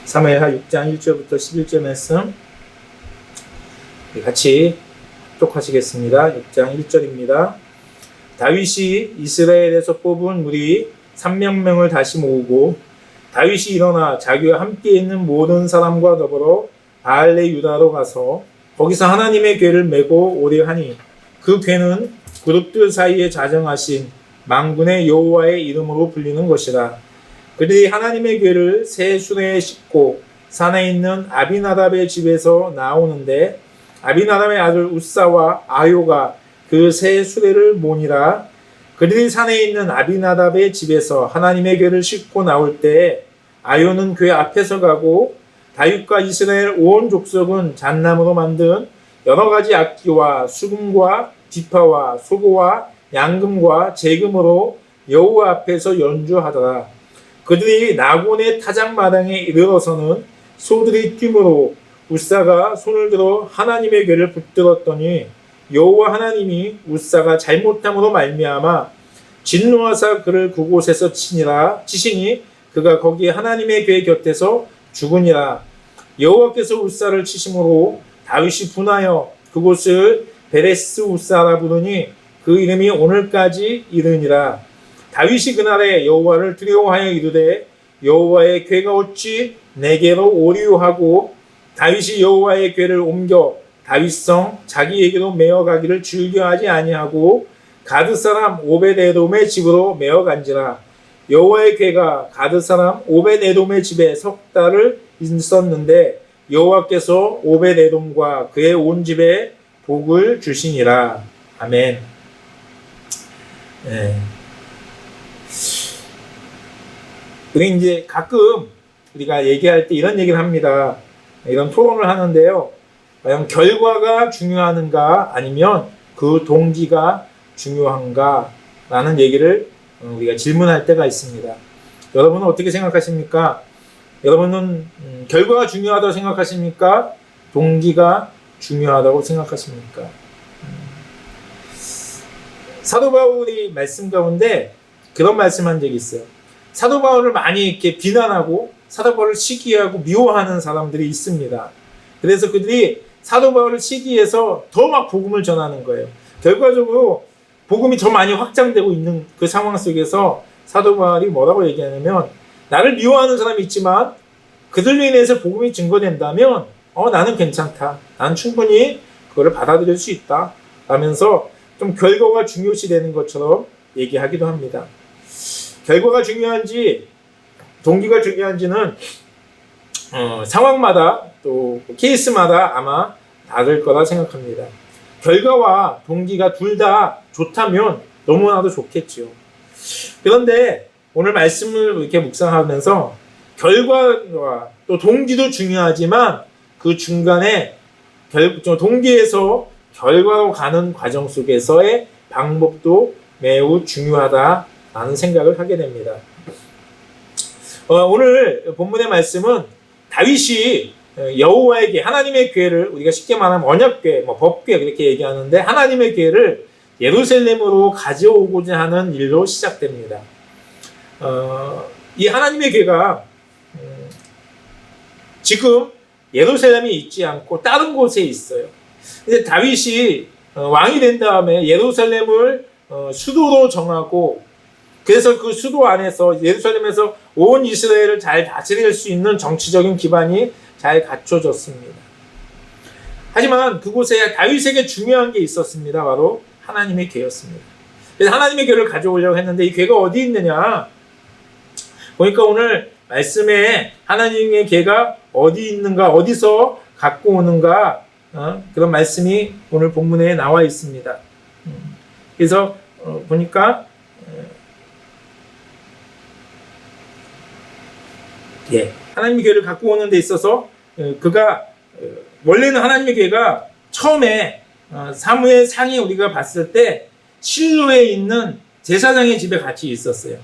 사무엘하 6장 1절부터 11절 말씀 같이 합독하시겠습니다. 6장 1절입니다. 다윗이 이스라엘에서 뽑은 무리 300명을 다시 모으고 다윗이 일어나 자기와 함께 있는 모든 사람과 더불어 바알레 유다로 가서 거기서 하나님의 궤를 메고 오래 하니 그 궤는 그룹들 사이에 자정하신 만군의 여호와의 이름으로 불리는 것이라. 그들이 하나님의 궤를 새 수레에 싣고 산에 있는 아비나답의 집에서 나오는데 아비나답의 아들 우사와 아효가 그 새 수레를 모니라. 그들이 산에 있는 아비나답의 집에서 하나님의 궤를 싣고 나올 때 아효는 궤 앞에서 가고 다윗과 이스라엘 온 족속은 잣나무로 만든 여러 가지 악기와 수금과 디파와 소고와 양금과 재금으로 여호와 앞에서 연주하더라. 그들이 나곤의 타작마당에 이르러서는 소들이 뛰므로 우사가 손을 들어 하나님의 궤를 붙들었더니 여호와 하나님이 우사가 잘못함으로 말미암아 진노하사 그를 그곳에서 치시니 그가 거기 하나님의 궤 곁에서 죽으니라. 여호와께서 우사를 치심으로 다윗이 분하여 그곳을 베레스 우사라 부르니 그 이름이 오늘까지 이르니라. 다윗이 그날에 여호와를 두려워하여 이르되 여호와의 궤가 어찌 내게로 오리요 하고 다윗이 여호와의 궤를 옮겨 다윗성 자기에게로 메어가기를 즐겨하지 아니하고 가드 사람 오벳에돔의 집으로 메어간지라. 여호와의 궤가 가드 사람 오벳에돔의 집에 석 달을 있었는데 여호와께서 오벳에돔과 그의 온 집에 복을 주시니라. 아멘. 네. 우리 이제 가끔 우리가 얘기할 때 이런 얘기를 합니다. 이런 토론을 하는데요. 과연 결과가 중요한가 아니면 그 동기가 중요한가 라는 얘기를 우리가 질문할 때가 있습니다. 여러분은 어떻게 생각하십니까? 여러분은 결과가 중요하다고 생각하십니까? 동기가 중요하다고 생각하십니까? 사도 바울이 말씀 가운데 그런 말씀한 적이 있어요. 사도 바울을 많이 이렇게 비난하고 사도 바울을 시기하고 미워하는 사람들이 있습니다. 그래서 그들이 사도 바울을 시기해서 더 막 복음을 전하는 거예요. 결과적으로 복음이 더 많이 확장되고 있는 그 상황 속에서 사도 바울이 뭐라고 얘기하냐면 나를 미워하는 사람이 있지만 그들로 인해서 복음이 증거된다면 나는 괜찮다. 나는 충분히 그거를 받아들일 수 있다. 라면서 좀 결과가 중요시 되는 것처럼 얘기하기도 합니다. 결과가 중요한지 동기가 중요한지는 상황마다 또 케이스마다 아마 다를 거라 생각합니다. 결과와 동기가 둘 다 좋다면 너무나도 좋겠죠. 그런데 오늘 말씀을 이렇게 묵상하면서 결과와 또 동기도 중요하지만 그 중간에 동기에서 결과로 가는 과정 속에서의 방법도 매우 중요하다라는 생각을 하게 됩니다. 오늘 본문의 말씀은 다윗이 여호와에게 하나님의 궤를 우리가 쉽게 말하면 언약궤, 법궤 이렇게 얘기하는데 하나님의 궤를 예루살렘으로 가져오고자 하는 일로 시작됩니다. 이 하나님의 궤가 지금 예루살렘에 있지 않고 다른 곳에 있어요. 근데 다윗이 왕이 된 다음에 예루살렘을 수도로 정하고 그래서 그 수도 안에서 예루살렘에서 온 이스라엘을 잘 다스릴 수 있는 정치적인 기반이 잘 갖춰졌습니다. 하지만 그곳에 다윗에게 중요한 게 있었습니다. 바로 하나님의 궤였습니다. 그래서 하나님의 궤를 가져오려고 했는데 이 궤가 어디 있느냐? 보니까 오늘 말씀에 하나님의 궤가 어디 있는가, 어디서 갖고 오는가 그런 말씀이 오늘 본문에 나와 있습니다. 그래서 보니까 하나님의 궤를 갖고 오는 데 있어서 그가 원래는 하나님의 궤가 처음에 사무엘 상에 우리가 봤을 때 실로에 있는 제사장의 집에 같이 있었어요.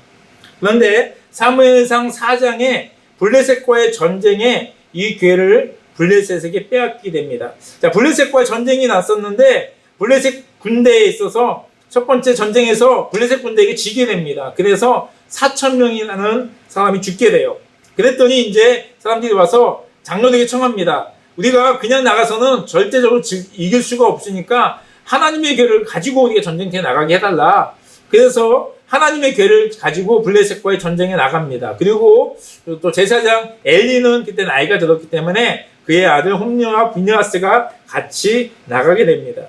그런데 사무엘상 4장에 블레셋과의 전쟁에 이 궤를 블레셋에게 빼앗기게 됩니다. 자, 블레셋과의 전쟁이 났었는데 블레셋 군대에 있어서 첫 번째 전쟁에서 블레셋 군대에게 지게 됩니다. 그래서 4,000명이라는 사람이 죽게 돼요. 그랬더니 이제 사람들이 와서 장로에게 청합니다. 우리가 그냥 나가서는 절대적으로 이길 수가 없으니까 하나님의 괴를 가지고 우리가 전쟁터에 나가게 해달라. 그래서 하나님의 괴를 가지고 블레셋과의 전쟁에 나갑니다. 그리고 또 제사장 엘리는 그때 나이가 들었기 때문에 그의 아들 홈리와 비느하스가 같이 나가게 됩니다.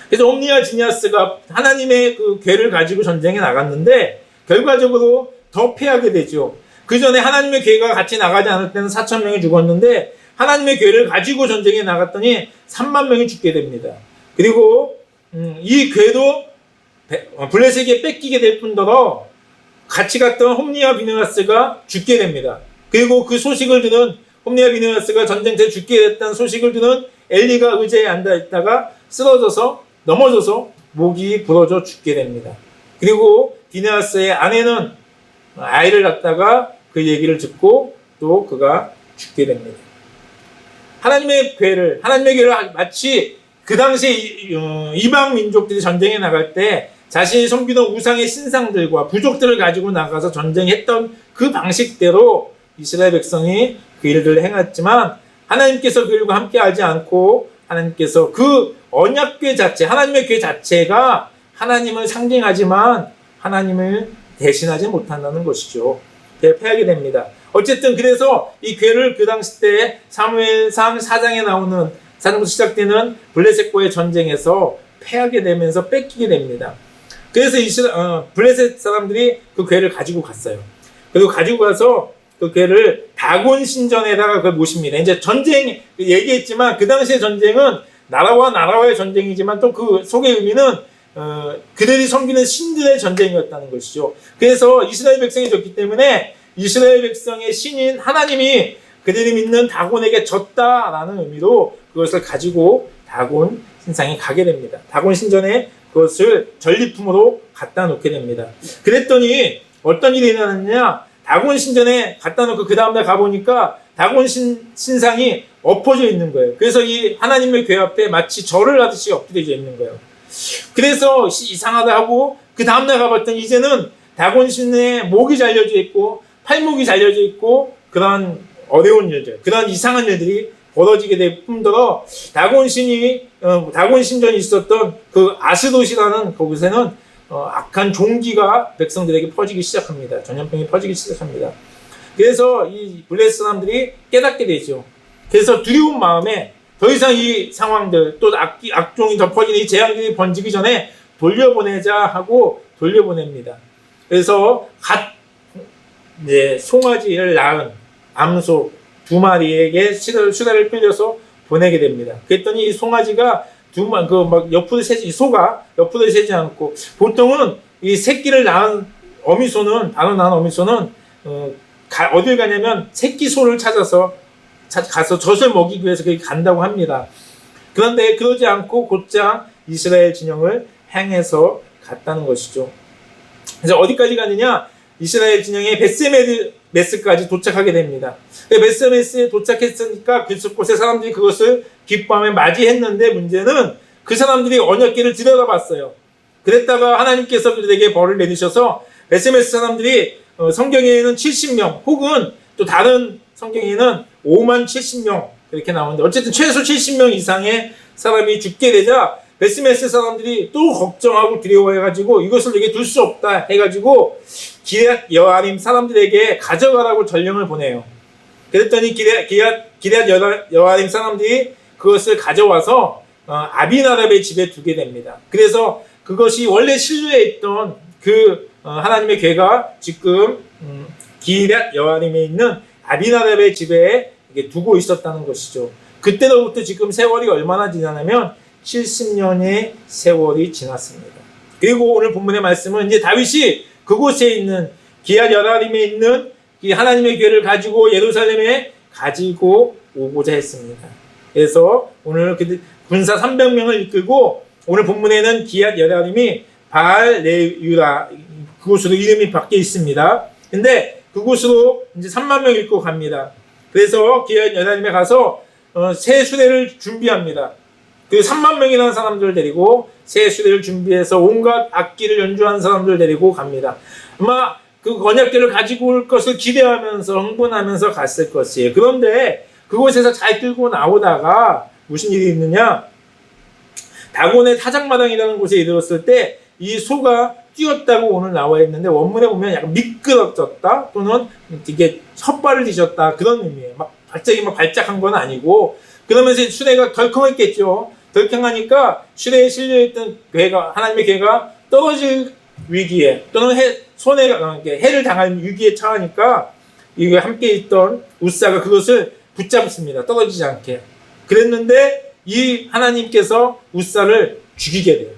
그래서 홈리와 비느하스가 하나님의 그 괴를 가지고 전쟁에 나갔는데 결과적으로 더 패하게 되죠. 그 전에 하나님의 괴가 같이 나가지 않을 때는 4,000명이 죽었는데 하나님의 괴를 가지고 전쟁에 나갔더니 3만 명이 죽게 됩니다. 그리고 이 괴도 블레셋에게 뺏기게 될 뿐더러 같이 갔던 홈리와 비느하스가 죽게 됩니다. 그리고 그 소식을 들은 홈리와 비느하스가 전쟁터에 죽게 됐다는 소식을 들은 엘리가 의자에 앉아 있다가 쓰러져서 넘어져서 목이 부러져 죽게 됩니다. 그리고 비느하스의 아내는 아이를 낳다가 그 얘기를 듣고 또 그가 죽게 됩니다. 하나님의 괴를 마치 그 당시에 이방 민족들이 전쟁에 나갈 때 자신이 섬기던 우상의 신상들과 부족들을 가지고 나가서 전쟁했던 그 방식대로 이스라엘 백성이 그 일들을 행했지만 하나님께서 그들과 함께 하지 않고 하나님께서 그 언약궤 자체, 하나님의 궤 자체가 하나님을 상징하지만 하나님을 대신하지 못한다는 것이죠. 패하게 됩니다. 어쨌든 그래서 이 궤를 그 당시 때 사무엘상 4장에 나오는 사장부터 시작되는 블레셋과의 전쟁에서 패하게 되면서 뺏기게 됩니다. 그래서 블레셋 사람들이 그 궤를 가지고 갔어요. 그리고 가지고 가서 그 궤를 다곤 신전에다가 그걸 모십니다. 이제 전쟁 얘기했지만 그 당시의 전쟁은 나라와 나라와의 전쟁이지만 또 그 속의 의미는 그들이 섬기는 신들의 전쟁이었다는 것이죠. 그래서 이스라엘 백성이 졌기 때문에 이스라엘 백성의 신인 하나님이 그들이 믿는 다곤에게 졌다라는 의미로 그것을 가지고 다곤 신상에 가게 됩니다. 다곤 신전에 그것을 전리품으로 갖다 놓게 됩니다. 그랬더니 어떤 일이 일어났느냐? 다곤 신전에 갖다 놓고 그 다음날 가보니까 다곤 신상이 엎어져 있는 거예요. 그래서 이 하나님의 궤 앞에 마치 절을 하듯이 엎드려져 있는 거예요. 그래서 이상하다 하고 그 다음날 가봤더니 이제는 다곤 신의 목이 잘려져 있고 팔목이 잘려져 있고 그런 어려운 일들, 그런 이상한 일들이 벌어지게 될 뿐더러 다곤 신전이 있었던 그 아스돗이라는 그곳에는 악한 종기가 백성들에게 퍼지기 시작합니다. 전염병이 퍼지기 시작합니다. 그래서 이 블레셋 사람들이 깨닫게 되죠. 그래서 두려운 마음에 더 이상 이 상황들 또 악종이 덮어지는 이 재앙들이 번지기 전에 돌려보내자 하고 돌려보냅니다. 그래서 송아지를 낳은 암소 2마리에게 수레를 끌려서 보내게 됩니다. 그랬더니 이 송아지가 소가 옆으로 새지 않고 보통은 이 새끼를 낳은 어미소는 어딜 가냐면 새끼 소를 찾아서 가서 젖을 먹이기 위해서 거기 간다고 합니다. 그런데 그러지 않고 곧장 이스라엘 진영을 향해서 갔다는 것이죠. 그래서 어디까지 가느냐? 이스라엘 진영의 베스메스까지 도착하게 됩니다. 베스메스에 도착했으니까 그곳의 사람들이 그것을 기뻐하며 맞이했는데 문제는 그 사람들이 언약궤를 들여다봤어요. 그랬다가 하나님께서 그들에게 벌을 내리셔서 베스메스 사람들이 성경에는 70명 혹은 또 다른 성경에는 5만 70명 그렇게 나오는데 어쨌든 최소 70명 이상의 사람이 죽게 되자 베스메스 사람들이 또 걱정하고 두려워해가지고 이것을 여기 둘 수 없다 해가지고 기럇 여아림 사람들에게 가져가라고 전령을 보내요. 그랬더니 기럇 여아림 사람들이 그것을 가져와서 아비나답의 집에 두게 됩니다. 그래서 그것이 원래 신루에 있던 그 하나님의 궤가 지금 기럇 여아림에 있는 아비나답의 집에 두고 있었다는 것이죠. 그때로부터 지금 세월이 얼마나 지나냐면 70년의 세월이 지났습니다. 그리고 오늘 본문의 말씀은 이제 다윗이 그곳에 있는 기럇 여아림에 있는 이 하나님의 궤를 가지고 예루살렘에 가지고 오고자 했습니다. 그래서 오늘 군사 300명을 이끌고 오늘 본문에는 기럇 여아림이 바알레유라 그곳으로 이름이 바뀌어 있습니다. 근데 그곳으로 이제 3만 명 이끌고 갑니다. 그래서 기럇 여아림에 가서 새 수레를 준비합니다. 그 3만 명이라는 사람들을 데리고 새 수레를 준비해서 온갖 악기를 연주하는 사람들을 데리고 갑니다. 아마 그 언약궤를 가지고 올 것을 기대하면서 흥분하면서 갔을 것이에요. 그런데 그곳에서 잘 끌고 나오다가 무슨 일이 있느냐? 다곤의 타작마당이라는 곳에 이르렀을 때 이 소가 뛰었다고 오늘 나와 있는데 원문에 보면 약간 미끄러졌다 또는 이게 헛발을 뒤졌다 그런 의미예요. 갑자기 발작한 건 아니고 그러면서 수레가 덜컹했겠죠. 덜컹하니까 수레에 실려있던 괴가 하나님의 괴가 떨어질 위기에 또는 손해가 해를 당할 위기에 처하니까 이게 함께 있던 우사가 그것을 붙잡습니다. 떨어지지 않게. 그랬는데 이 하나님께서 우사를 죽이게 돼요.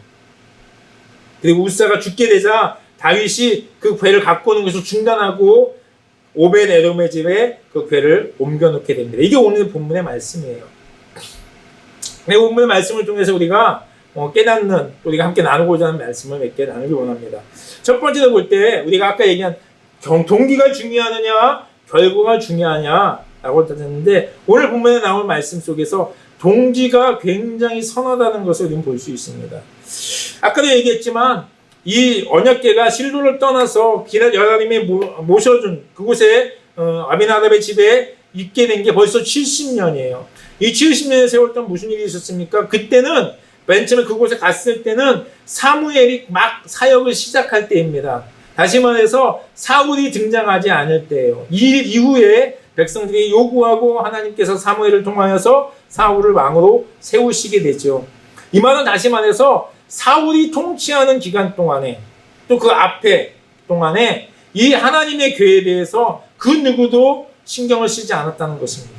그리고 우사가 죽게 되자 다윗이 그 괴를 갖고 오는 것을 중단하고 오벳 에돔의 집에 그 괴를 옮겨놓게 됩니다. 이게 오늘 본문의 말씀이에요. 이 본문의 말씀을 통해서 우리가 깨닫는, 우리가 함께 나누고자 하는 말씀을 몇 개 나누기 원합니다. 첫 번째로 볼 때 우리가 아까 얘기한 동기가 중요하느냐 결과가 중요하냐라고 따졌는데 오늘 본문에 나온 말씀 속에서 동기가 굉장히 선하다는 것을 우리는 볼 수 있습니다. 아까도 얘기했지만 이 언약궤가 실로를 떠나서 하나님이 모셔준 그곳에 아비나답의 집에 있게 된 게 벌써 70년이에요. 이 70년의 세월 동안 무슨 일이 있었습니까? 그때는 맨 처음에 그곳에 갔을 때는 사무엘이 막 사역을 시작할 때입니다. 다시 말해서 사울이 등장하지 않을 때예요. 이 이후에 백성들이 요구하고 하나님께서 사무엘을 통하여서 사울을 왕으로 세우시게 되죠. 이 말은 다시 말해서 사울이 통치하는 기간 동안에 또 그 앞에 동안에 이 하나님의 궤에 대해서 그 누구도 신경을 쓰지 않았다는 것입니다.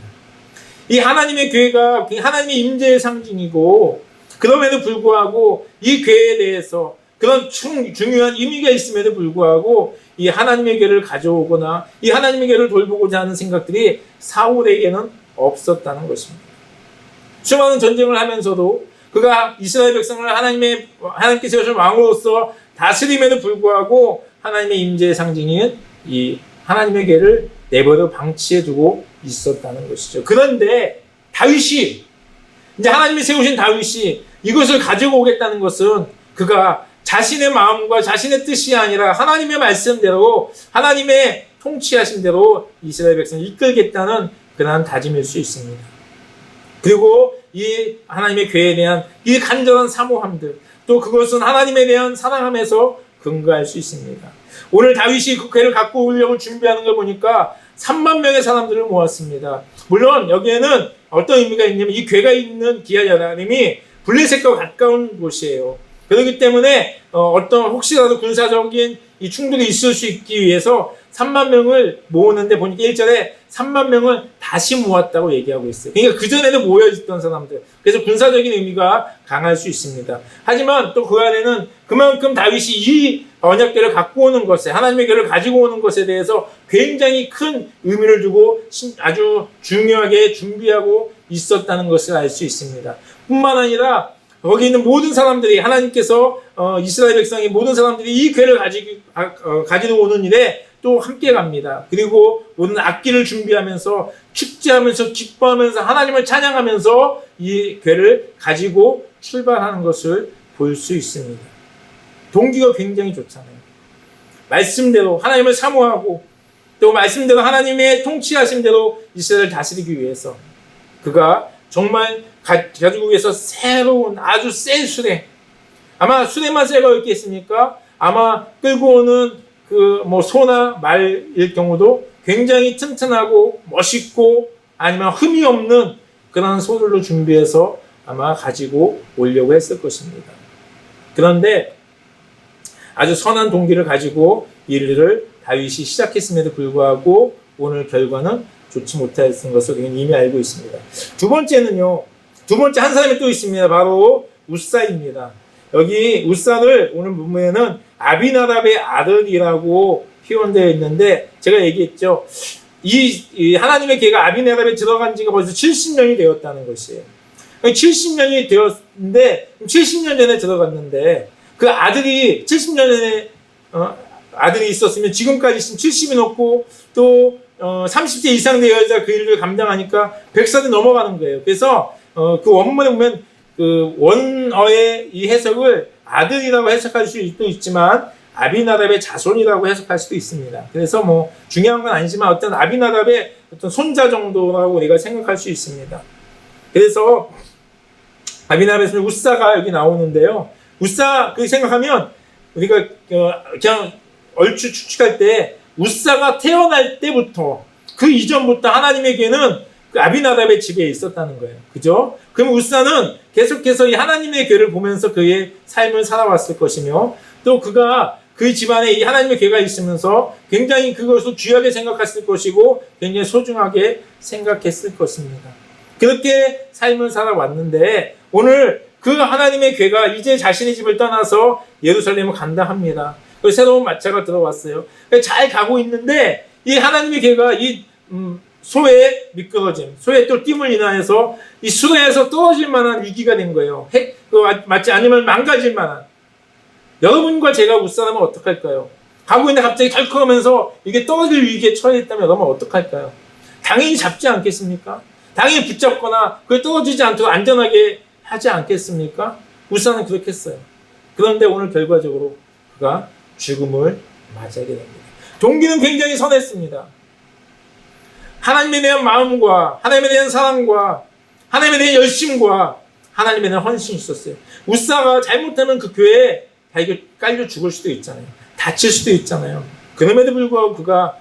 이 하나님의 궤가 하나님의 임재의 상징이고 그럼에도 불구하고 이 궤에 대해서 그런 중요한 의미가 있음에도 불구하고 이 하나님의 궤를 가져오거나 이 하나님의 궤를 돌보고자 하는 생각들이 사울에게는 없었다는 것입니다. 수많은 전쟁을 하면서도 그가 이스라엘 백성을 하나님께 세우신 왕으로서 다스림에도 불구하고 하나님의 임재의 상징인 이 하나님의 궤를 내버려 방치해두고 있었다는 것이죠. 그런데 다윗이 이제 하나님이 세우신 다윗이 이것을 가지고 오겠다는 것은 그가 자신의 마음과 자신의 뜻이 아니라 하나님의 말씀대로 하나님의 통치하신 대로 이스라엘 백성을 이끌겠다는 그러한 다짐일 수 있습니다. 그리고 이 하나님의 궤에 대한 이 간절한 사모함들 또 그것은 하나님에 대한 사랑함에서 근거할 수 있습니다. 오늘 다윗이 그 궤를 갖고 오려고 준비하는 걸 보니까 3만 명의 사람들을 모았습니다. 물론 여기에는 어떤 의미가 있냐면 이 궤가 있는 기아야림이 블레셋과 가까운 곳이에요. 그렇기 때문에 어떤 혹시라도 군사적인 이 충돌이 있을 수 있기 위해서 3만 명을 모으는데 보니까 1절에 3만 명을 다시 모았다고 얘기하고 있어요. 그러니까 그전에도 모여있던 사람들. 그래서 군사적인 의미가 강할 수 있습니다. 하지만 또 그 안에는 그만큼 다윗이 이 언약궤를 갖고 오는 것에 하나님의 궤를 가지고 오는 것에 대해서 굉장히 큰 의미를 두고 아주 중요하게 준비하고 있었다는 것을 알 수 있습니다. 뿐만 아니라 거기 있는 모든 사람들이 하나님께서 이스라엘 백성이 모든 사람들이 이 궤를 가지고 오는 일에 또 함께 갑니다. 그리고 모든 악기를 준비하면서 축제하면서 기뻐하면서 하나님을 찬양하면서 이 궤를 가지고 출발하는 것을 볼 수 있습니다. 동기가 굉장히 좋잖아요. 말씀대로 하나님을 사모하고 또 말씀대로 하나님의 통치하심대로 이스라엘을 다스리기 위해서 그가 정말 가지고 위해서 새로운 아주 센 수레 아마 수레만 새가 있겠습니까? 아마 끌고 오는 소나 말일 경우도 굉장히 튼튼하고 멋있고 아니면 흠이 없는 그런 소들로 준비해서 아마 가지고 오려고 했을 것입니다. 그런데 아주 선한 동기를 가지고 이 일을 다윗이 시작했음에도 불구하고 오늘 결과는 좋지 못했던 것을 우리는 이미 알고 있습니다. 두 번째 한 사람이 또 있습니다. 바로 우사입니다. 여기 우사를 오늘 본문에는 아비나답의 아들이라고 표현되어 있는데 제가 얘기했죠. 이 하나님의 궤가 아비나답에 들어간 지가 벌써 70년이 되었다는 것이에요. 70년이 되었는데 70년 전에 들어갔는데 그 아들이 70년 전에 아들이 있었으면 지금까지 있으면 70이 넘고 또 30세 이상 되어야 그 일을 감당하니까 100살이 넘어가는 거예요. 그래서 그 원문에 보면 그 원어의 이 해석을 아들이라고 해석할 수도 있지만 아비나답의 자손이라고 해석할 수도 있습니다. 그래서 뭐 중요한 건 아니지만 어떤 아비나답의 어떤 손자 정도라고 우리가 생각할 수 있습니다. 그래서 아비나답의 손 우사가 여기 나오는데요. 우사 그 생각하면 우리가 그냥 얼추 추측할 때 우사가 태어날 때부터 그 이전부터 하나님의 괴는 그 아비나답의 집에 있었다는 거예요. 그죠? 그럼 우사는 계속해서 이 하나님의 괴를 보면서 그의 삶을 살아왔을 것이며 또 그가 그 집안에 이 하나님의 괴가 있으면서 굉장히 그것을 귀하게 생각했을 것이고 굉장히 소중하게 생각했을 것입니다. 그렇게 삶을 살아왔는데 오늘 그 하나님의 괴가 이제 자신의 집을 떠나서 예루살렘을 간다 합니다. 그 새로운 마차가 들어왔어요. 잘 가고 있는데 이 하나님의 괴가 이 소의 미끄러짐, 소의 또 띠을 인하여서 이 수레에서 떨어질 만한 위기가 된 거예요. 맞지 않으면 망가질 만한. 여러분과 제가 웃사람은 어떡할까요? 가고 있는데 갑자기 덜컥하면서 이게 떨어질 위기에 처해있다면 여러분 어떡할까요? 당연히 잡지 않겠습니까? 당연히 붙잡거나 그걸 떨어지지 않도록 안전하게 하지 않겠습니까? 웃사는 그렇게 했어요. 그런데 오늘 결과적으로 그가 죽음을 맞이하게 됩니다. 동기는 굉장히 선했습니다. 하나님에 대한 마음과 하나님에 대한 사랑과 하나님에 대한 열심과 하나님에 대한 헌신이 있었어요. 웃사가 잘못하면 그 교회에 깔려 죽을 수도 있잖아요. 다칠 수도 있잖아요. 그럼에도 불구하고 그가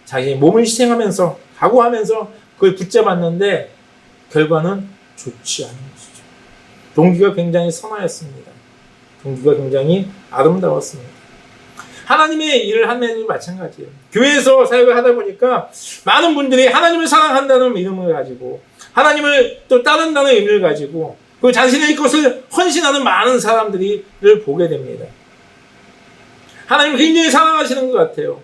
자기 몸을 희생하면서 각오하면서 그걸 붙잡았는데 결과는 좋지 않은 것이죠. 동기가 굉장히 선하였습니다. 동기가 굉장히 아름다웠습니다. 하나님의 일을 하는 일도 마찬가지예요. 교회에서 사역을 하다 보니까 많은 분들이 하나님을 사랑한다는 이름을 가지고 하나님을 또 따른다는 의미를 가지고 그 자신의 것을 헌신하는 많은 사람들을 보게 됩니다. 하나님을 굉장히 사랑하시는 것 같아요.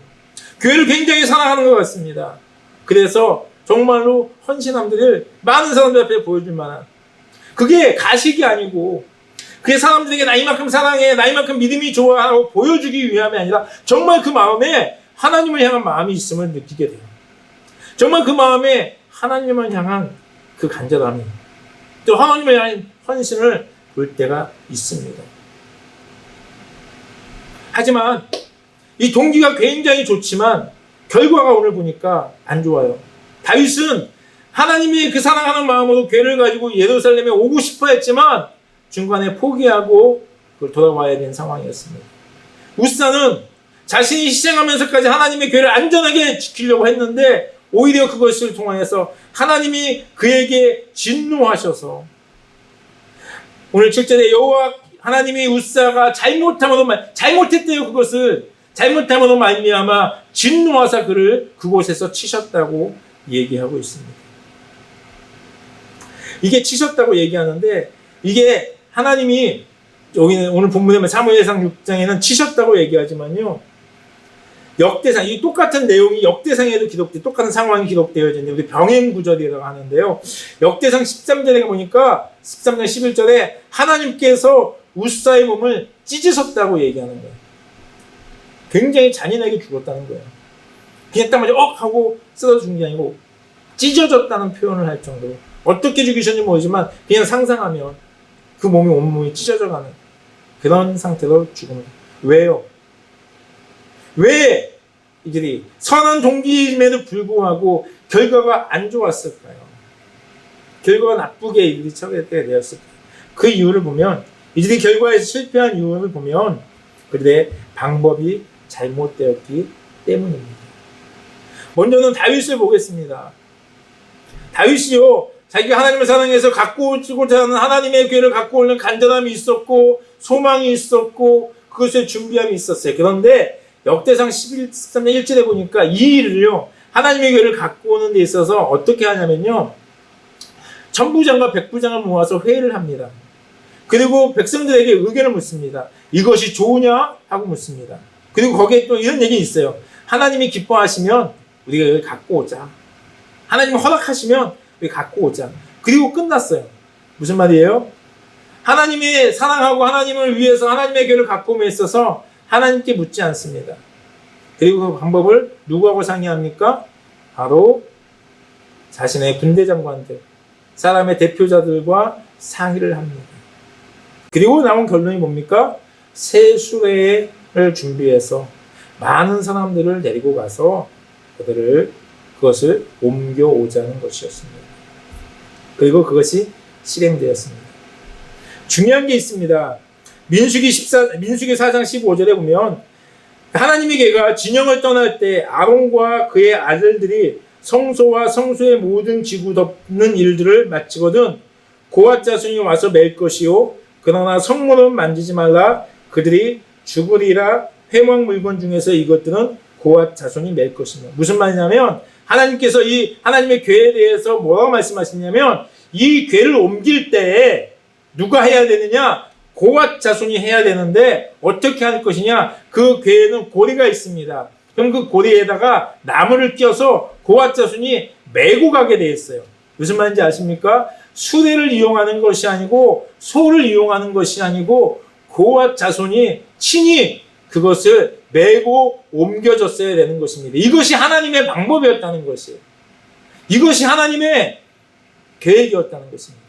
교회를 굉장히 사랑하는 것 같습니다. 그래서 정말로 헌신함들을 많은 사람들 앞에 보여줄 만한 그게 가식이 아니고 그게 사람들에게 나 이만큼 사랑해 나 이만큼 믿음이 좋아하고 보여주기 위함이 아니라 정말 그 마음에 하나님을 향한 마음이 있음을 느끼게 돼요. 정말 그 마음에 하나님을 향한 그 간절함이 또 하나님을 향한 헌신을 볼 때가 있습니다. 하지만 이 동기가 굉장히 좋지만 결과가 오늘 보니까 안 좋아요. 다윗은 하나님이 그 사랑하는 마음으로 괴를 가지고 예루살렘에 오고 싶어 했지만 중간에 포기하고 그걸 돌아와야 된 상황이었습니다. 웃사는 자신이 희생하면서까지 하나님의 괴를 안전하게 지키려고 했는데 오히려 그것을 통해서 하나님이 그에게 진노하셔서 오늘 7절에 여호와 하나님이 웃사가 잘못했대요. 그것을 잘못함으로 말미암아 진노하사 그를 그곳에서 치셨다고 얘기하고 있습니다. 이게 치셨다고 얘기하는데 이게 하나님이 여기는 오늘 본문에 사무엘상 6장에는 치셨다고 얘기하지만요. 역대상, 이 똑같은 내용이 역대상에도 똑같은 상황이 기록되어 있는데 우리 병행 구절이라고 하는데요. 역대상 13절에 보니까 13장 11절에 하나님께서 웃사의 몸을 찢으셨다고 얘기하는 거예요. 굉장히 잔인하게 죽었다는 거예요. 그냥 딱 맞아 하고 쓰러져 죽은 게 아니고 찢어졌다는 표현을 할 정도로 어떻게 죽이셨는지 모르지만 그냥 상상하면 그 몸이 온몸이 찢어져가는 그런 상태로 죽습니다. 왜요? 왜 이들이 선한 동기임에도 불구하고 결과가 안 좋았을까요? 결과가 나쁘게 이들이 처리되게 되었을까요? 그 이유를 보면 이들이 결과에서 실패한 이유를 보면 그들의 방법이 잘못되었기 때문입니다. 먼저는 다윗을 보겠습니다. 다윗이요 자기가 하나님을 사랑해서 갖고 오고자 하는 하나님의 괴를 갖고 오는 간절함이 있었고 소망이 있었고 그것에 준비함이 있었어요. 그런데 역대상 13장 1절에 보니까 이 일을요 하나님의 괴를 갖고 오는 데 있어서 어떻게 하냐면요 천부장과 백부장을 모아서 회의를 합니다. 그리고 백성들에게 의견을 묻습니다. 이것이 좋으냐? 하고 묻습니다. 그리고 거기에 또 이런 얘기 있어요. 하나님이 기뻐하시면 우리가 이걸 갖고 오자. 하나님이 허락하시면 우리 갖고 오자. 그리고 끝났어요. 무슨 말이에요? 하나님이 사랑하고 하나님을 위해서 하나님의 괴를 갖고 오에 있어서 하나님께 묻지 않습니다. 그리고 그 방법을 누구하고 상의합니까? 바로 자신의 군대 장관들, 사람의 대표자들과 상의를 합니다. 그리고 나온 결론이 뭡니까? 새 수레를 준비해서 많은 사람들을 데리고 가서 그것을 옮겨오자는 것이었습니다. 그리고 그것이 실행되었습니다. 중요한 게 있습니다. 민수기 4장 15절에 보면 하나님의 개가 진영을 떠날 때 아론과 그의 아들들이 성소와 성소의 모든 지구 덮는 일들을 마치거든 고앗 자손이 와서 맬 것이요 그러나 성물은 만지지 말라 그들이 죽으리라. 회막 물건 중에서 이것들은 고앗 자손이 맬 것이며. 무슨 말이냐면 하나님께서 이 하나님의 궤에 대해서 뭐라고 말씀하시냐면 이 궤를 옮길 때에 누가 해야 되느냐? 고앗 자손이 해야 되는데 어떻게 할 것이냐? 그 궤에는 고리가 있습니다. 그럼 그 고리에다가 나무를 껴서 고앗 자손이 메고 가게 되어 있어요. 무슨 말인지 아십니까? 수레를 이용하는 것이 아니고 소를 이용하는 것이 아니고 고앗 자손이 친히 그것을 메고 옮겨졌어야 되는 것입니다. 이것이 하나님의 방법이었다는 것이에요. 이것이 하나님의 계획이었다는 것입니다.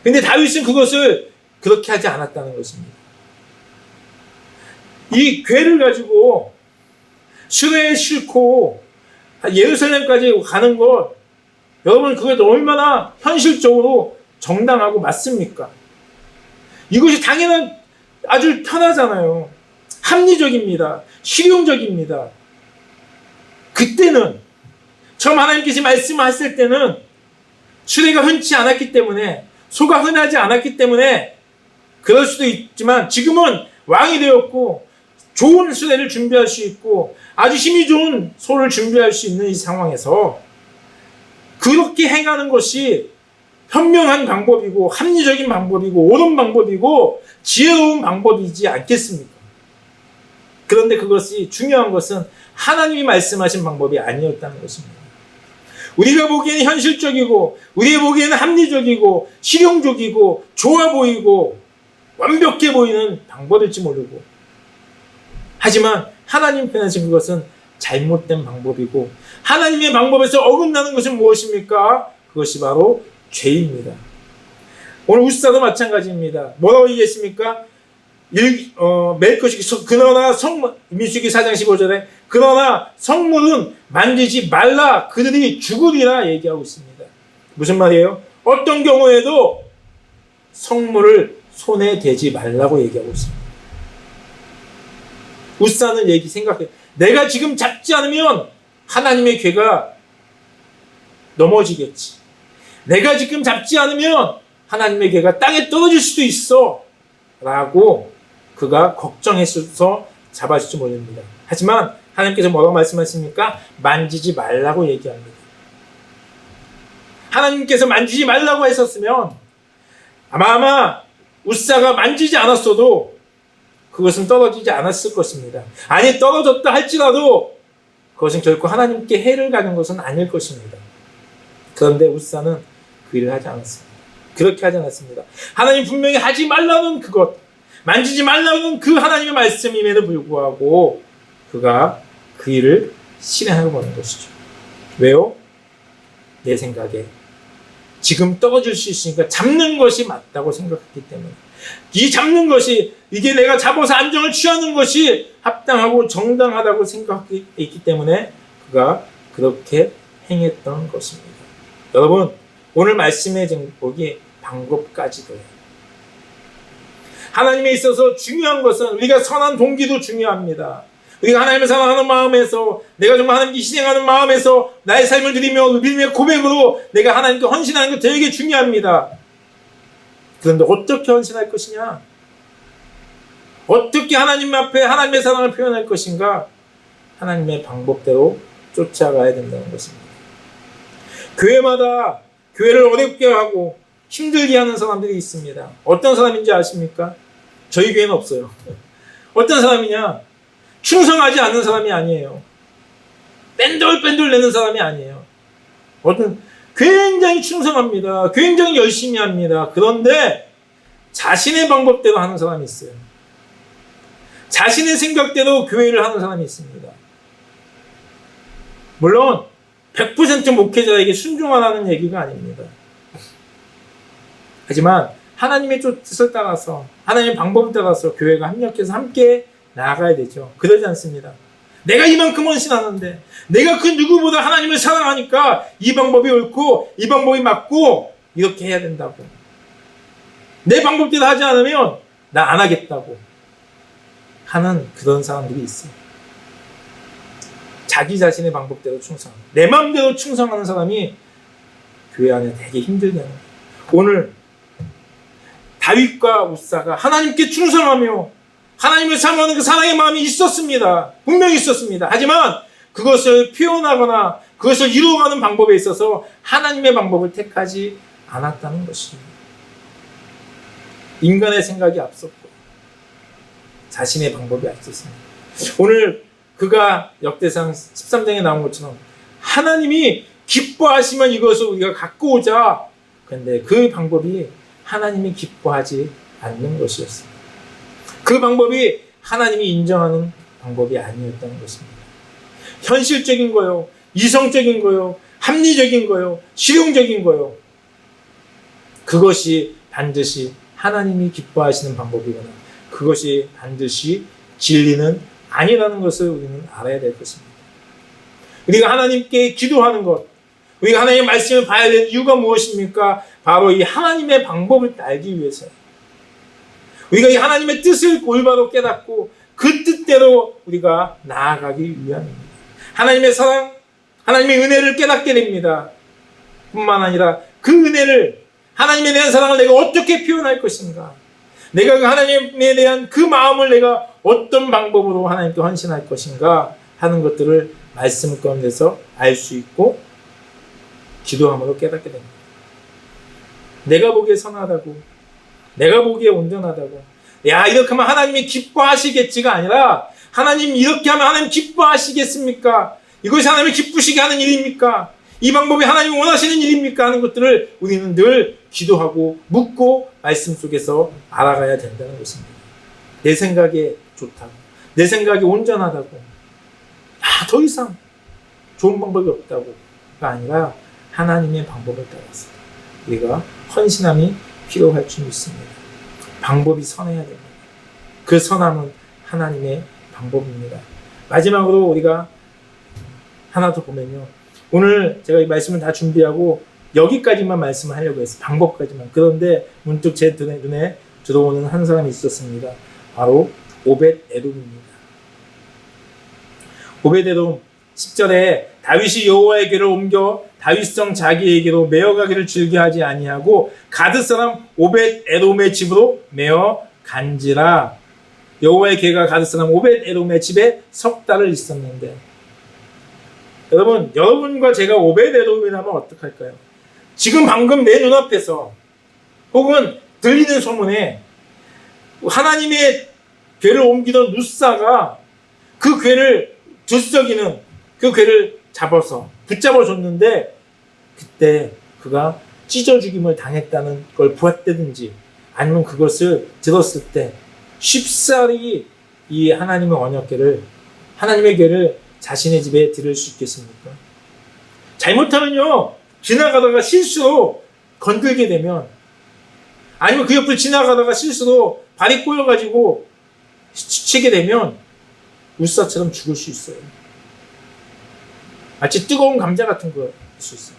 그런데 다윗은 그것을 그렇게 하지 않았다는 것입니다. 이 궤를 가지고 수레에 싣고 예루살렘까지 가는 것, 여러분 그게 얼마나 현실적으로 정당하고 맞습니까? 이것이 당연한 아주 편하잖아요. 합리적입니다. 실용적입니다. 그때는 처음 하나님께서 말씀하실 때는 수레가 흔치 않았기 때문에 소가 흔하지 않았기 때문에 그럴 수도 있지만 지금은 왕이 되었고 좋은 수레를 준비할 수 있고 아주 힘이 좋은 소를 준비할 수 있는 이 상황에서 그렇게 행하는 것이 현명한 방법이고 합리적인 방법이고 옳은 방법이고 지혜로운 방법이지 않겠습니까? 그런데 그것이 중요한 것은 하나님이 말씀하신 방법이 아니었다는 것입니다. 우리가 보기에는 현실적이고 우리가 보기에는 합리적이고 실용적이고 좋아 보이고 완벽해 보이는 방법일지 모르고 하지만 하나님 편에서 그것은 잘못된 방법이고 하나님의 방법에서 어긋나는 것은 무엇입니까? 그것이 바로 죄입니다. 오늘 우스사도 마찬가지입니다. 뭐라고 얘기했습니까? 맬 것이 그러나 민수기 4장 15절에 그러나 성물은 만지지 말라 그들이 죽으리라 얘기하고 있습니다. 무슨 말이에요? 어떤 경우에도 성물을 손에 대지 말라고 얘기하고 있습니다. 우스사는 생각해. 내가 지금 잡지 않으면 하나님의 궤가 넘어지겠지. 내가 지금 잡지 않으면 하나님의 궤가 땅에 떨어질 수도 있어. 라고 그가 걱정했어서 잡았을지 모릅니다. 하지만 하나님께서 뭐라고 말씀하십니까? 만지지 말라고 얘기합니다. 하나님께서 만지지 말라고 했었으면 아마 우스사가 만지지 않았어도 그것은 떨어지지 않았을 것입니다. 아니 떨어졌다 할지라도 그것은 결코 하나님께 해를 가는 것은 아닐 것입니다. 그런데 우스사는 그 일을 하지 않았습니다. 그렇게 하지 않았습니다. 하나님 분명히 하지 말라는 그것, 만지지 말라는 그 하나님의 말씀임에도 불구하고 그가 그 일을 실행하고 보는 것이죠. 왜요? 내 생각에 지금 떨어질 수 있으니까 잡는 것이 맞다고 생각했기 때문에 이 잡는 것이 이게 내가 잡아서 안정을 취하는 것이 합당하고 정당하다고 생각했기 때문에 그가 그렇게 행했던 것입니다. 여러분 오늘 말씀의 제목이 방법까지도요. 하나님에 있어서 중요한 것은 우리가 선한 동기도 중요합니다. 우리가 하나님을 사랑하는 마음에서 내가 정말 하나님께 희생하는 마음에서 나의 삶을 드리며 믿음의 고백으로 내가 하나님께 헌신하는 것 되게 중요합니다. 그런데 어떻게 헌신할 것이냐? 어떻게 하나님 앞에 하나님의 사랑을 표현할 것인가? 하나님의 방법대로 쫓아가야 된다는 것입니다. 교회마다 교회를 어렵게 하고 힘들게 하는 사람들이 있습니다. 어떤 사람인지 아십니까? 저희 교회는 없어요. 어떤 사람이냐? 충성하지 않는 사람이 아니에요. 뺀돌뺀돌 내는 사람이 아니에요. 굉장히 충성합니다. 굉장히 열심히 합니다. 그런데 자신의 방법대로 하는 사람이 있어요. 자신의 생각대로 교회를 하는 사람이 있습니다. 물론 100% 목회자에게 순종하라는 얘기가 아닙니다. 하지만 하나님의 뜻을 따라서 하나님의 방법을 따라서 교회가 합력해서 함께 나아가야 되죠. 그러지 않습니다. 내가 이만큼 헌신하는데, 내가 그 누구보다 하나님을 사랑하니까 이 방법이 옳고 이 방법이 맞고 이렇게 해야 된다고. 내 방법대로 하지 않으면 나 안 하겠다고 하는 그런 사람들이 있어요. 자기 자신의 방법대로 충성, 내 마음대로 충성하는 사람이 교회 안에 되게 힘들게 하는 거예요. 오늘 다윗과 우사가 하나님께 충성하며 하나님을 사모하는 그 사랑의 마음이 있었습니다. 분명히 있었습니다. 하지만 그것을 표현하거나 그것을 이루어가는 방법에 있어서 하나님의 방법을 택하지 않았다는 것입니다. 인간의 생각이 앞섰고 자신의 방법이 앞섰습니다. 오늘 그가 역대상 13장에 나온 것처럼 하나님이 기뻐하시면 이것을 우리가 갖고 오자. 그런데 그 방법이 하나님이 기뻐하지 않는 것이었습니다. 그 방법이 하나님이 인정하는 방법이 아니었다는 것입니다. 현실적인 거요, 이성적인 거요, 합리적인 거요, 실용적인 거요. 그것이 반드시 하나님이 기뻐하시는 방법이거나 그것이 반드시 진리는 아니라는 것을 우리는 알아야 될 것입니다. 우리가 하나님께 기도하는 것, 우리가 하나님의 말씀을 봐야 되는 이유가 무엇입니까? 바로 이 하나님의 방법을 알기 위해서요. 우리가 이 하나님의 뜻을 올바로 깨닫고 그 뜻대로 우리가 나아가기 위함입니다. 하나님의 사랑, 하나님의 은혜를 깨닫게 됩니다. 뿐만 아니라 그 은혜를, 하나님에 대한 사랑을 내가 어떻게 표현할 것인가, 내가 그 하나님에 대한 그 마음을 내가 어떤 방법으로 하나님께 헌신할 것인가 하는 것들을 말씀 가운데서 알 수 있고 기도함으로 깨닫게 됩니다. 내가 보기에 선하다고, 내가 보기에 온전하다고, 야 이렇게 하면 하나님이 기뻐하시겠지가 아니라, 하나님 이렇게 하면 하나님 기뻐하시겠습니까? 이것이 하나님이 기쁘시게 하는 일입니까? 이 방법이 하나님이 원하시는 일입니까? 하는 것들을 우리는 늘 기도하고 묻고 말씀 속에서 알아가야 된다는 것입니다. 내 생각에 좋다고, 내 생각이 온전하다고, 더 이상 좋은 방법이 없다고가 아니라 하나님의 방법을 따라서 우리가 헌신함이 필요할 줄 믿습니다. 방법이 선해야 됩니다. 그 선함은 하나님의 방법입니다. 마지막으로 우리가 하나 더 보면요, 오늘 제가 이 말씀을 다 준비하고 여기까지만 말씀을 하려고 했어요. 방법까지만. 그런데 문득 제 눈에 들어오는 한 사람이 있었습니다. 바로 오벳 에돔입니다. 오벳 에돔 10절에 다윗이 여호와의 궤를 옮겨 다윗성 자기에게로 메어가기를 즐겨하지 아니하고 가드 사람 오벳 에돔의 집으로 메어 간지라. 여호와의 궤가 가드 사람 오벳 에돔의 집에 석 달을 있었는데, 여러분과 제가 오벳 에돔이라면 어떡할까요? 지금 방금 내 눈앞에서 혹은 들리는 소문에 하나님의 궤를 옮기던 루사가 그 궤를 들썩이는 그 궤를 잡아서 붙잡아 줬는데, 그때 그가 찢어 죽임을 당했다는 걸 보았다든지 아니면 그것을 들었을 때 쉽사리 이 하나님의 언약궤를, 하나님의 궤를 자신의 집에 들을 수 있겠습니까? 잘못하면요, 지나가다가 실수로 건들게 되면, 아니면 그 옆을 지나가다가 실수로 발이 꼬여가지고 치게 되면 울사처럼 죽을 수 있어요. 마치 뜨거운 감자 같은 거일 수 있어요.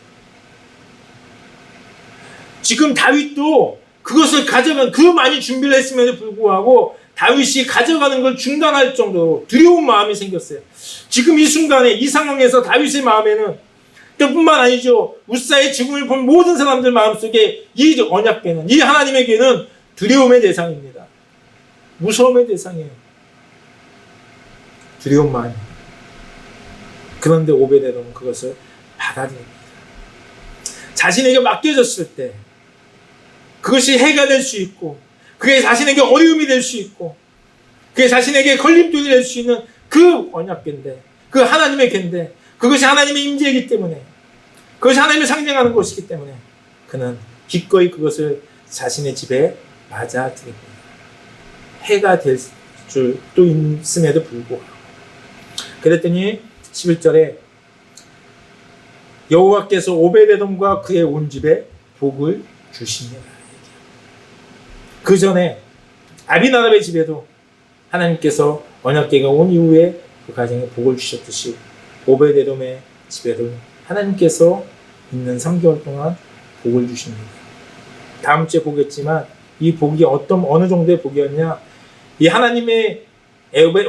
지금 다윗도 그것을 가져간, 그 많이 준비를 했음에도 불구하고 다윗이 가져가는 걸 중단할 정도로 두려운 마음이 생겼어요. 지금 이 순간에, 이 상황에서 다윗의 마음에는, 뿐만 아니죠, 우사의 죽음을 본 모든 사람들 마음속에 이 언약궤는, 이 하나님의 궤는 두려움의 대상입니다. 무서움의 대상이에요. 두려운 마음. 그런데 오벳에돔은 그것을 받아들입니다. 자신에게 맡겨졌을 때 그것이 해가 될 수 있고, 그게 자신에게 어려움이 될 수 있고, 그게 자신에게 걸림돌이 될 수 있는 그 언약궤인데, 그 하나님의 궤인데, 그것이 하나님의 임재이기 때문에, 그것이 하나님을 상징하는 것이기 때문에 그는 기꺼이 그것을 자신의 집에 맞아들입니다. 해가 될 줄도 있음에도 불구하고. 그랬더니 11절에 여호와께서 오벳에돔과 그의 온 집에 복을 주시니라. 그 전에 아비나답의 집에도 하나님께서 언약궤가 온 이후에 그 가정에 복을 주셨듯이 오베데돔의 집에도 하나님께서 있는 3개월 동안 복을 주십니다. 다음 주에 보겠지만 이 복이 어느 정도의 복이었냐, 이 하나님의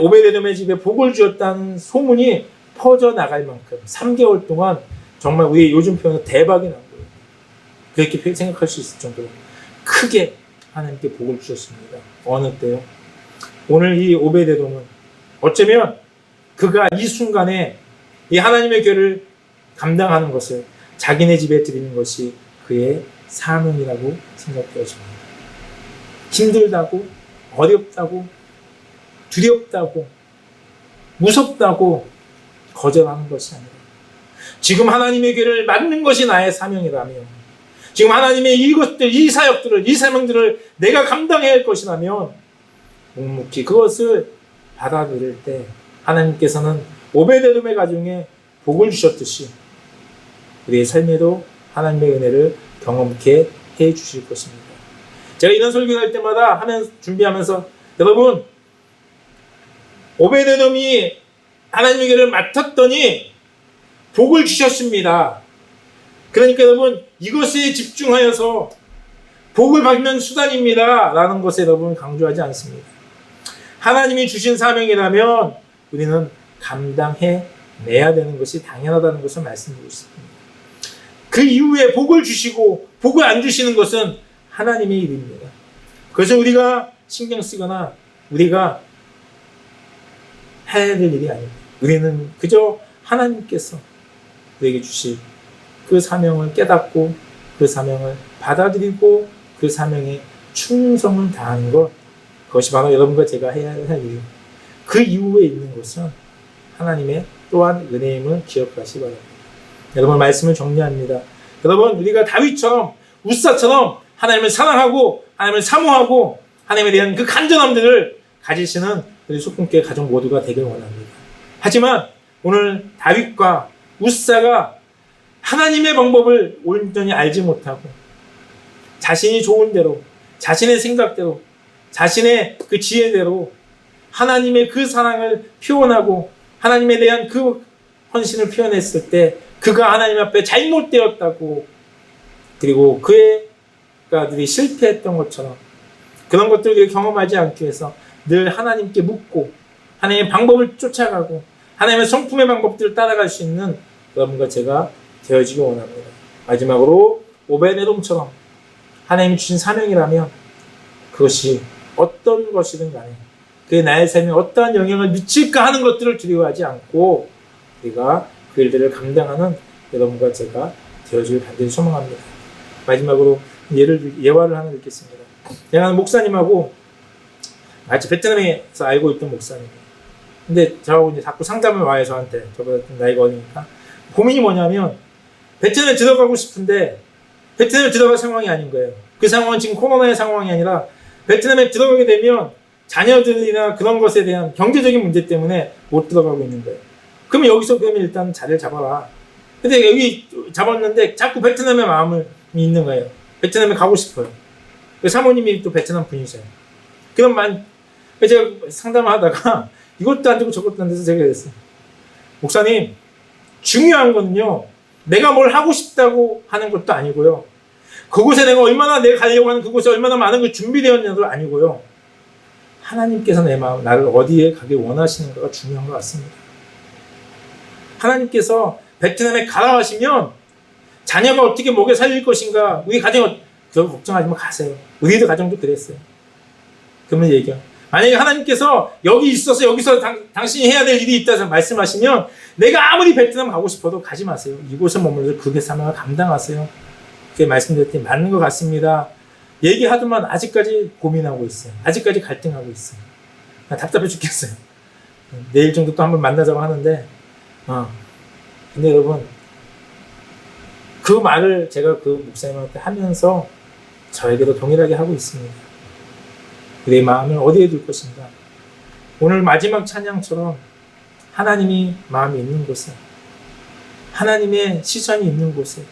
오베데돔의 집에 복을 주었다는 소문이 퍼져나갈 만큼 3개월 동안 정말 우리 요즘 표현은 대박이 난 거예요. 그렇게 생각할 수 있을 정도로 크게 하나님께 복을 주셨습니다. 어느 때요? 오늘 이 오베데돔은 어쩌면 그가 이 순간에 이 하나님의 교회를 감당하는 것을 자기네 집에 드리는 것이 그의 사명이라고 생각되어집니다. 힘들다고, 어렵다고, 두렵다고, 무섭다고 거절하는 것이 아니라 지금 하나님의 교회를 맡는 것이 나의 사명이라며, 지금 하나님의 이 사역들을, 이 사명들을 내가 감당해야 할 것이라면 묵묵히 그것을 받아들일 때 하나님께서는 오베데돔의 가정에 복을 주셨듯이 우리의 삶에도 하나님의 은혜를 경험케 해 주실 것입니다. 제가 이런 설교를 할 때마다 준비하면서 여러분, 오베데돔이 하나님의 교회를 맡았더니 복을 주셨습니다. 그러니까 여러분, 이것에 집중하여서 복을 받는 수단입니다 라는 것에 여러분 강조하지 않습니다. 하나님이 주신 사명이라면 우리는 감당해 내야 되는 것이 당연하다는 것을 말씀드리고 있습니다. 그 이후에 복을 주시고 복을 안 주시는 것은 하나님의 일입니다. 그래서 우리가 신경 쓰거나 우리가 해야 될 일이 아닙니다. 우리는 그저 하나님께서 우리에게 주실 그 사명을 깨닫고 그 사명을 받아들이고 그 사명에 충성을 다하는 것, 그것이 바로 여러분과 제가 해야 할 일입니다. 그 이후에 있는 것은 하나님의 또한 은혜임을 기억하시기 바랍니다. 여러분, 말씀을 정리합니다. 여러분, 우리가 다윗처럼, 우사처럼 하나님을 사랑하고 하나님을 사모하고 하나님에 대한 그 간절함들을 가지시는 우리 소품교회 가족 모두가 되길 원합니다. 하지만 오늘 다윗과 우사가 하나님의 방법을 온전히 알지 못하고 자신이 좋은 대로, 자신의 생각대로, 자신의 그 지혜대로 하나님의 그 사랑을 표현하고 하나님에 대한 그 헌신을 표현했을 때 그가 하나님 앞에 잘못되었다고, 그리고 그의 가들이 실패했던 것처럼 그런 것들을 경험하지 않기 위해서 늘 하나님께 묻고 하나님의 방법을 쫓아가고 하나님의 성품의 방법들을 따라갈 수 있는 여러분과 제가 되어지기 원합니다. 마지막으로 오베데돔처럼 하나님이 주신 사명이라면 그것이 어떤 것이든 간에 그게 나의 삶에 어떠한 영향을 미칠까 하는 것들을 두려워하지 않고 우리가 그 일들을 감당하는 여러분과 제가 되어지길 반드시 소망합니다. 마지막으로 예화를 하나 듣겠습니다. 제가 아는 목사님하고 같이 베트남에서 알고 있던 목사님이에요. 근데 저하고 이제 자꾸 상담을 와요, 저한테. 저보다 좀 나이가 어리니까. 고민이 뭐냐면 베트남에 들어가고 싶은데 베트남에 들어갈 상황이 아닌 거예요. 그 상황은 지금 코로나의 상황이 아니라 베트남에 들어가게 되면 자녀들이나 그런 것에 대한 경제적인 문제 때문에 못 들어가고 있는 거예요. 그러면 여기서 그러면 일단 자리를 잡아라. 근데 여기 잡았는데 자꾸 베트남의 마음이 있는 거예요. 베트남에 가고 싶어요. 사모님이 또 베트남 분이세요. 그럼 제가 상담을 하다가 이것도 안 되고 저것도 안 돼서 제가 그랬어요. 목사님, 중요한 거는요, 내가 뭘 하고 싶다고 하는 것도 아니고요, 그곳에 내가 가려고 하는 그곳에 얼마나 많은 게 준비되었냐도 아니고요, 하나님께서 내 마음, 나를 어디에 가길 원하시는가가 중요한 것 같습니다. 하나님께서 베트남에 가라 하시면 자녀가 어떻게 먹여 살릴 것인가, 우리 가정이 그거 걱정하지 마, 가세요. 우리도 가정도 그랬어요. 그러면 얘기해요. 만약에 하나님께서 여기 있어서 여기서 당신이 해야 될 일이 있다고 말씀하시면 내가 아무리 베트남 가고 싶어도 가지 마세요. 이곳에 머물러 그게 사명을 감당하세요. 그렇게 말씀드렸더니 맞는 것 같습니다. 얘기하더만 아직까지 고민하고 있어요. 아직까지 갈등하고 있어요. 답답해 죽겠어요. 내일 정도 또 한번 만나자고 하는데 근데 여러분, 그 말을 제가 그 목사님한테 하면서 저에게도 동일하게 하고 있습니다. 내 마음을 어디에 둘 것인가? 오늘 마지막 찬양처럼 하나님이 마음이 있는 곳에, 하나님의 시선이 있는 곳에,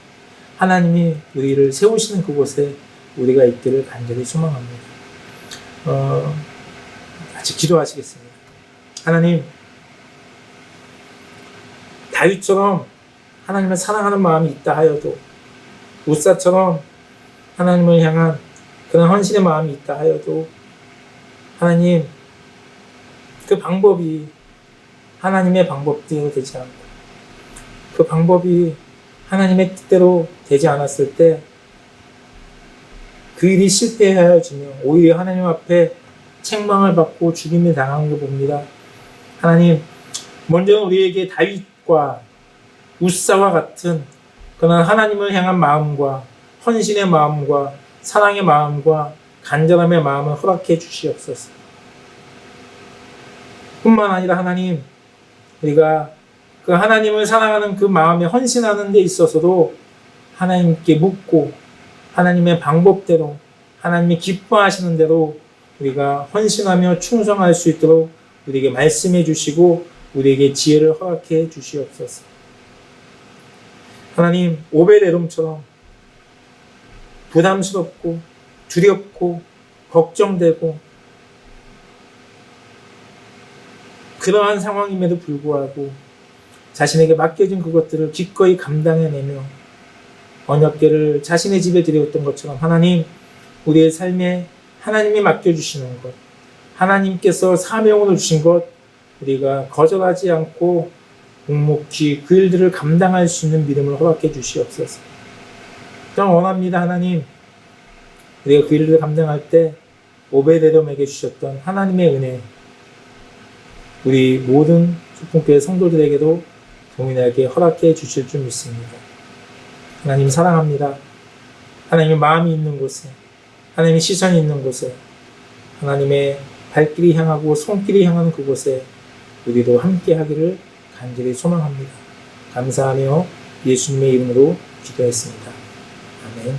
하나님이 우리를 세우시는 그곳에 우리가 있기를 간절히 소망합니다. 같이 기도하시겠습니다. 하나님, 다윗처럼 하나님을 사랑하는 마음이 있다 하여도, 우사처럼 하나님을 향한 그런 헌신의 마음이 있다 하여도, 하나님, 그 방법이 하나님의 방법대로 되지 않고, 그 방법이 하나님의 뜻대로 되지 않았을 때 그 일이 실패하여지며 오히려 하나님 앞에 책망을 받고 죽임을 당하는 걸 봅니다. 하나님, 먼저 우리에게 다윗과 우사와 같은 그런 하나님을 향한 마음과 헌신의 마음과 사랑의 마음과 간절함의 마음을 허락해 주시옵소서. 뿐만 아니라 하나님, 우리가 그 하나님을 사랑하는 그 마음에 헌신하는 데 있어서도 하나님께 묻고 하나님의 방법대로 하나님이 기뻐하시는 대로 우리가 헌신하며 충성할 수 있도록 우리에게 말씀해 주시고 우리에게 지혜를 허락해 주시옵소서. 하나님, 오벳에돔처럼 부담스럽고 두렵고 걱정되고 그러한 상황임에도 불구하고 자신에게 맡겨진 그것들을 기꺼이 감당해내며 언약궤를 자신의 집에 들여왔던 것처럼 하나님, 우리의 삶에 하나님이 맡겨주시는 것, 하나님께서 사명으로 주신 것, 우리가 거절하지 않고 묵묵히 그 일들을 감당할 수 있는 믿음을 허락해 주시옵소서. 저는 원합니다. 하나님, 우리가 그 일들을 감당할 때 오벳에돔에게 주셨던 하나님의 은혜, 우리 모든 소풍교회 성도들에게도 동일하게 허락해 주실 줄 믿습니다. 하나님 사랑합니다. 하나님의 마음이 있는 곳에, 하나님의 시선이 있는 곳에, 하나님의 발길이 향하고 손길이 향하는 그곳에 우리도 함께 하기를 간절히 소망합니다. 감사하며 예수님의 이름으로 기도했습니다. 아멘.